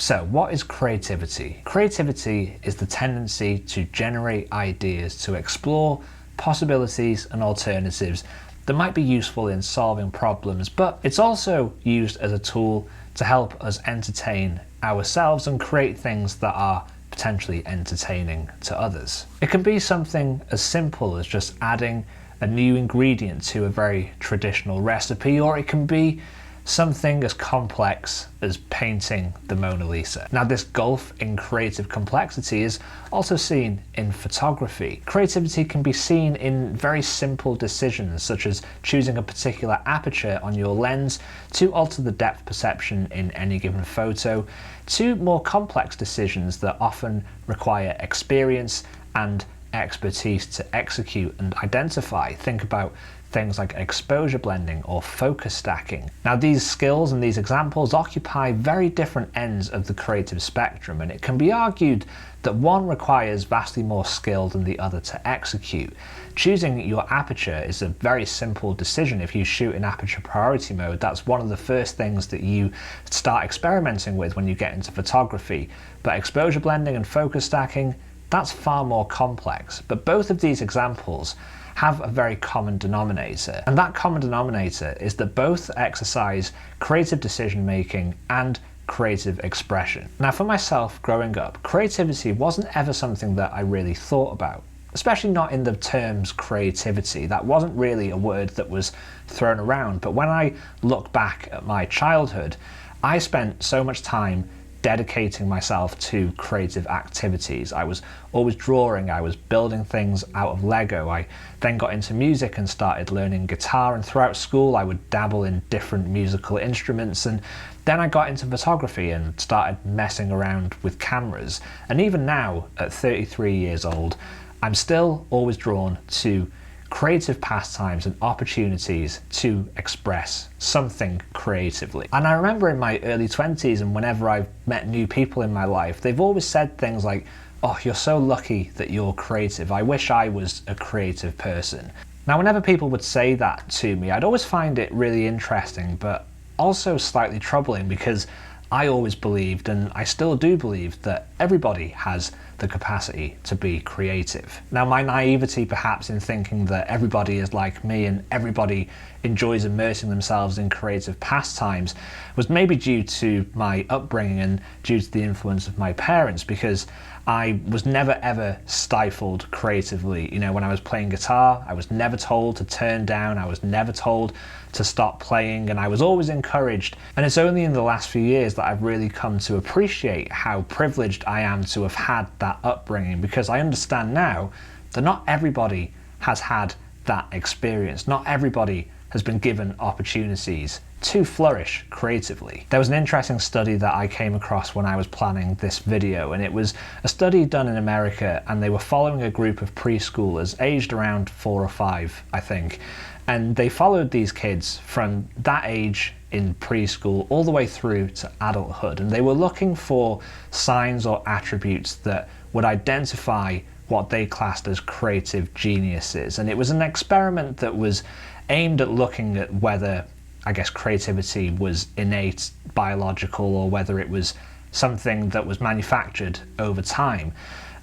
So what is creativity? Creativity is the tendency to generate ideas, to explore possibilities and alternatives that might be useful in solving problems, but it's also used as a tool to help us entertain ourselves and create things that are potentially entertaining to others. It can be something as simple as just adding a new ingredient to a very traditional recipe, or it can be something as complex as painting the Mona Lisa. Now, this gulf in creative complexity is also seen in photography. Creativity can be seen in very simple decisions, such as choosing a particular aperture on your lens to alter the depth perception in any given photo, to more complex decisions that often require experience and expertise to execute and identify. Think about things like exposure blending or focus stacking. Now, these skills and these examples occupy very different ends of the creative spectrum, and it can be argued that one requires vastly more skill than the other to execute. Choosing your aperture is a very simple decision. If you shoot in aperture priority mode, that's one of the first things that you start experimenting with when you get into photography. But exposure blending and focus stacking, that's far more complex. But both of these examples have a very common denominator, and that common denominator is that both exercise creative decision making and creative expression. Now, for myself growing up, creativity wasn't ever something that I really thought about, especially not in the terms creativity. That wasn't really a word that was thrown around. But when I look back at my childhood, I spent so much time dedicating myself to creative activities. I was always drawing, I was building things out of Lego. I then got into music and started learning guitar, and throughout school I would dabble in different musical instruments, and then I got into photography and started messing around with cameras. And even now, at 33 years old, I'm still always drawn to creative pastimes and opportunities to express something creatively. And I remember in my early 20s, and whenever I've met new people in my life, they've always said things like, "Oh, you're so lucky that you're creative. I wish I was a creative person." Now, whenever people would say that to me, I'd always find it really interesting, but also slightly troubling, because I always believed, and I still do believe, that everybody has the capacity to be creative. Now, my naivety perhaps in thinking that everybody is like me and everybody enjoys immersing themselves in creative pastimes was maybe due to my upbringing and due to the influence of my parents, because I was never ever stifled creatively. You know, when I was playing guitar, I was never told to turn down, I was never told to stop playing, and I was always encouraged. And it's only in the last few years that I've really come to appreciate how privileged I am to have had that upbringing, because I understand now that not everybody has had that experience. Not everybody has been given opportunities to flourish creatively. There was an interesting study that I came across when I was planning this video, and it was a study done in America, and they were following a group of preschoolers aged around 4 or 5, I think. And they followed these kids from that age in preschool all the way through to adulthood. And they were looking for signs or attributes that would identify what they classed as creative geniuses. And it was an experiment that was aimed at looking at whether, I guess, creativity was innate, biological, or whether it was something that was manufactured over time.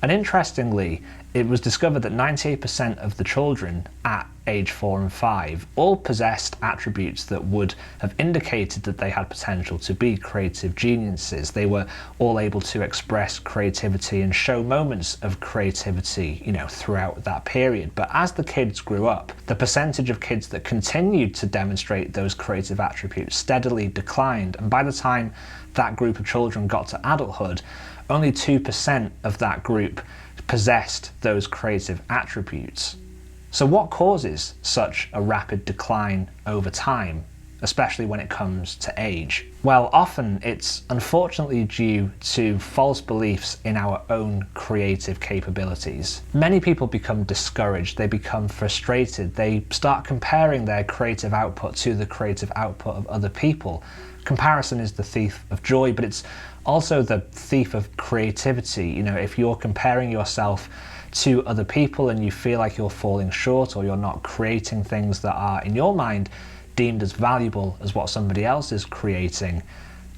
And interestingly, it was discovered that 98% of the children at age 4 and 5 all possessed attributes that would have indicated that they had potential to be creative geniuses. They were all able to express creativity and show moments of creativity, you know, throughout that period. But as the kids grew up, the percentage of kids that continued to demonstrate those creative attributes steadily declined. And by the time that group of children got to adulthood, only 2% of that group possessed those creative attributes. So what causes such a rapid decline over time, especially when it comes to age? Well, often it's unfortunately due to false beliefs in our own creative capabilities. Many people become discouraged, they become frustrated, they start comparing their creative output to the creative output of other people. Comparison is the thief of joy, but it's also the thief of creativity. You know, if you're comparing yourself to other people and you feel like you're falling short, or you're not creating things that are, in your mind, deemed as valuable as what somebody else is creating,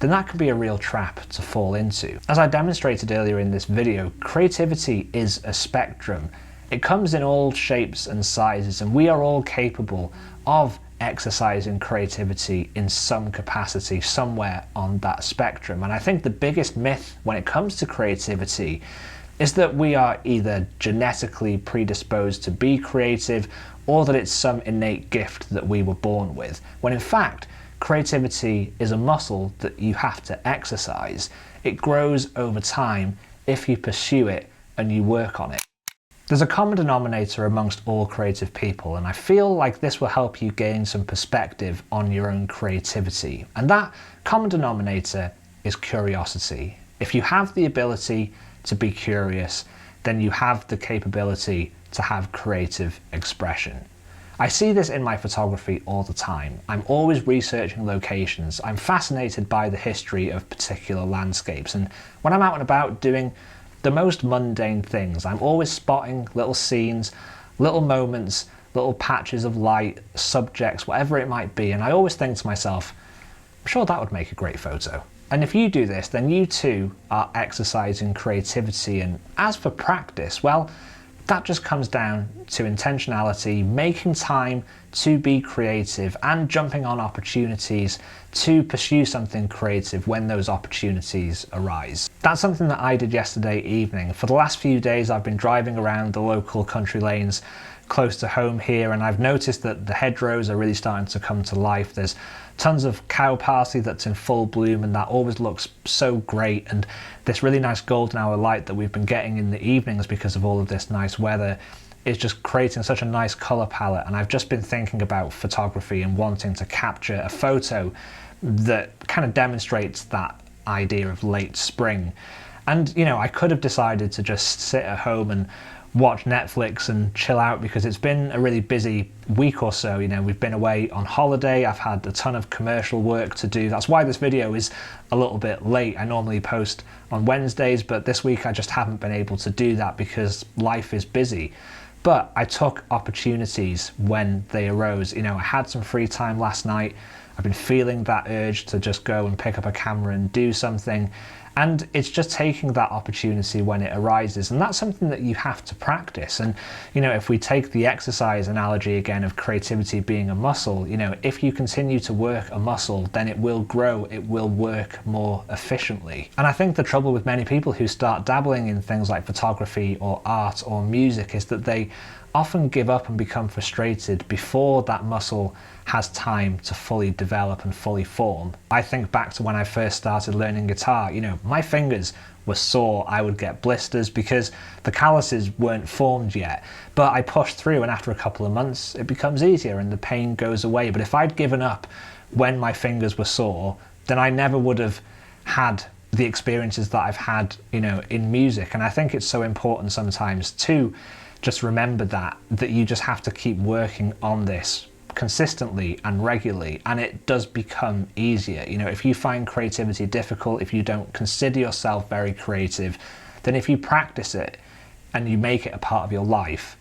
then that can be a real trap to fall into. As I demonstrated earlier in this video, creativity is a spectrum. It comes in all shapes and sizes, and we are all capable of exercising creativity in some capacity somewhere on that spectrum. And I think the biggest myth when it comes to creativity is that we are either genetically predisposed to be creative or that it's some innate gift that we were born with, when in fact creativity is a muscle that you have to exercise. It grows over time if you pursue it and you work on it. There's a common denominator amongst all creative people, and I feel like this will help you gain some perspective on your own creativity. And that common denominator is curiosity. If you have the ability to be curious, then you have the capability to have creative expression. I see this in my photography all the time. I'm always researching locations. I'm fascinated by the history of particular landscapes, and when I'm out and about doing the most mundane things, I'm always spotting little scenes, little moments, little patches of light, subjects, whatever it might be, and I always think to myself, I'm sure that would make a great photo. And if you do this, then you too are exercising creativity. And as for practice, well, that just comes down to intentionality, making time to be creative and jumping on opportunities to pursue something creative when those opportunities arise. That's something that I did yesterday evening. For the last few days, I've been driving around the local country lanes close to home here, and I've noticed that the hedgerows are really starting to come to life. There's tons of cow parsley that's in full bloom, and that always looks so great, and this really nice golden hour light that we've been getting in the evenings because of all of this nice weather is just creating such a nice colour palette. And I've just been thinking about photography and wanting to capture a photo that kind of demonstrates that idea of late spring. And you know, I could have decided to just sit at home and watch Netflix and chill out, because it's been a really busy week or so. You know, we've been away on holiday, I've had a ton of commercial work to do. That's why this video is a little bit late. I normally post on Wednesdays, but this week I just haven't been able to do that because life is busy. But I took opportunities when they arose. You know, I had some free time last night. I've been feeling that urge to just go and pick up a camera and do something. And it's just taking that opportunity when it arises. And that's something that you have to practice. And, you know, if we take the exercise analogy again of creativity being a muscle, you know, if you continue to work a muscle, then it will grow, it will work more efficiently. And I think the trouble with many people who start dabbling in things like photography or art or music is that they often give up and become frustrated before that muscle has time to fully develop and fully form. I think back to when I first started learning guitar. You know, my fingers were sore, I would get blisters because the calluses weren't formed yet. But I pushed through, and after a couple of months it becomes easier and the pain goes away. But if I'd given up when my fingers were sore, then I never would have had the experiences that I've had, you know, in music. And I think it's so important sometimes to just remember that you just have to keep working on this consistently and regularly, and it does become easier. You know, if you find creativity difficult, if you don't consider yourself very creative, then if you practice it and you make it a part of your life,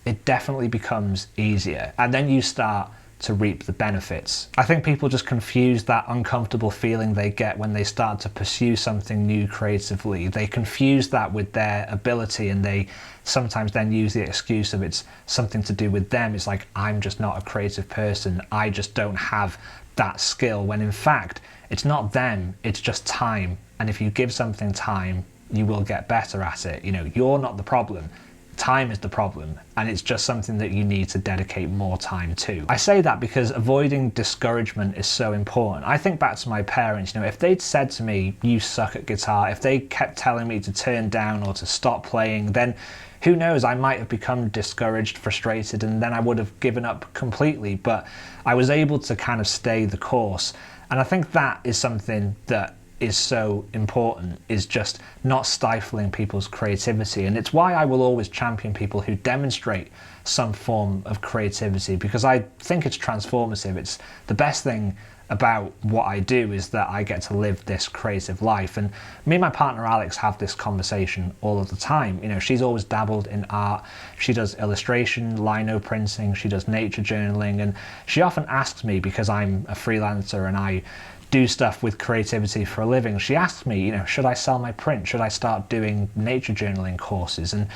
it definitely becomes easier, and then you start to reap the benefits. I think people just confuse that uncomfortable feeling they get when they start to pursue something new creatively. They confuse that with their ability, and they sometimes then use the excuse of it's something to do with them. It's like, I'm just not a creative person, I just don't have that skill, when in fact it's not them, it's just time. And if you give something time, you will get better at it. You know, you're not the problem, time is the problem, and it's just something that you need to dedicate more time to. I say that because avoiding discouragement is so important. I think back to my parents. You know, if they'd said to me, you suck at guitar, if they kept telling me to turn down or to stop playing, then who knows, I might have become discouraged, frustrated, and then I would have given up completely. But I was able to kind of stay the course, and I think that is something that is so important, is just not stifling people's creativity. And it's why I will always champion people who demonstrate some form of creativity, because I think it's transformative. It's the best thing about what I do, is that I get to live this creative life. And me and my partner Alex have this conversation all of the time. You know, she's always dabbled in art. She does illustration, lino printing, she does nature journaling, and she often asks me, because I'm a freelancer and I do stuff with creativity for a living. She asked me, you know, should I sell my print? Should I start doing nature journaling courses? And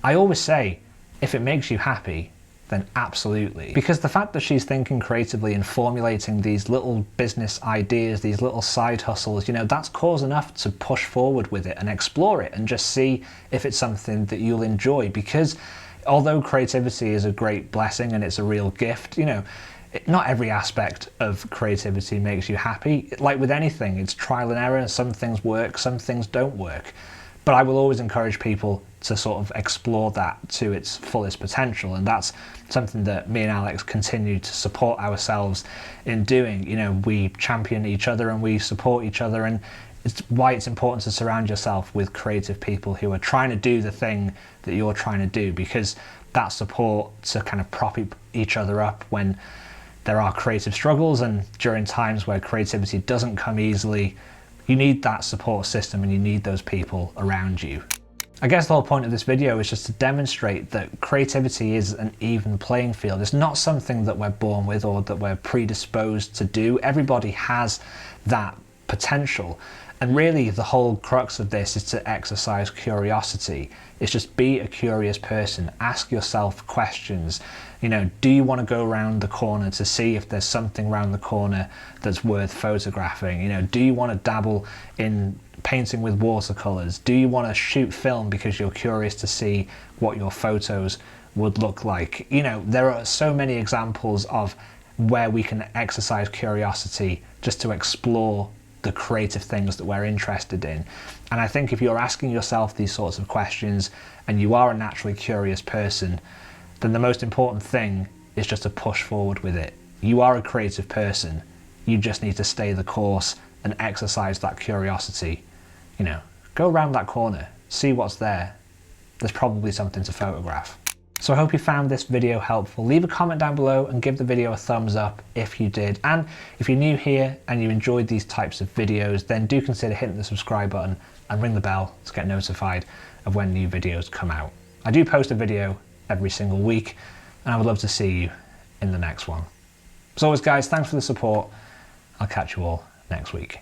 I always say, if it makes you happy, then absolutely. Because the fact that she's thinking creatively and formulating these little business ideas, these little side hustles, you know, that's cause enough to push forward with it and explore it and just see if it's something that you'll enjoy. Because although creativity is a great blessing and it's a real gift, you know, not every aspect of creativity makes you happy. Like with anything, it's trial and error. Some things work, some things don't work. But I will always encourage people to sort of explore that to its fullest potential. And that's something that me and Alex continue to support ourselves in doing. You know, we champion each other and we support each other. And it's why it's important to surround yourself with creative people who are trying to do the thing that you're trying to do, because that support to kind of prop each other up when there are creative struggles and during times where creativity doesn't come easily. You need that support system and you need those people around you. I guess the whole point of this video is just to demonstrate that creativity is an even playing field. It's not something that we're born with or that we're predisposed to do. Everybody has that potential. And really the whole crux of this is to exercise curiosity. It's just be a curious person. Ask yourself questions. You know, do you want to go around the corner to see if there's something around the corner that's worth photographing? You know, do you want to dabble in painting with watercolors? Do you want to shoot film because you're curious to see what your photos would look like? You know, there are so many examples of where we can exercise curiosity just to explore the creative things that we're interested in. And I think if you're asking yourself these sorts of questions and you are a naturally curious person, then the most important thing is just to push forward with it. You are a creative person. You just need to stay the course and exercise that curiosity. You know, go around that corner, see what's there. There's probably something to photograph. So I hope you found this video helpful. Leave a comment down below and give the video a thumbs up if you did. And if you're new here and you enjoyed these types of videos, then do consider hitting the subscribe button and ring the bell to get notified of when new videos come out. I do post a video every single week and I would love to see you in the next one. As always guys, thanks for the support. I'll catch you all next week.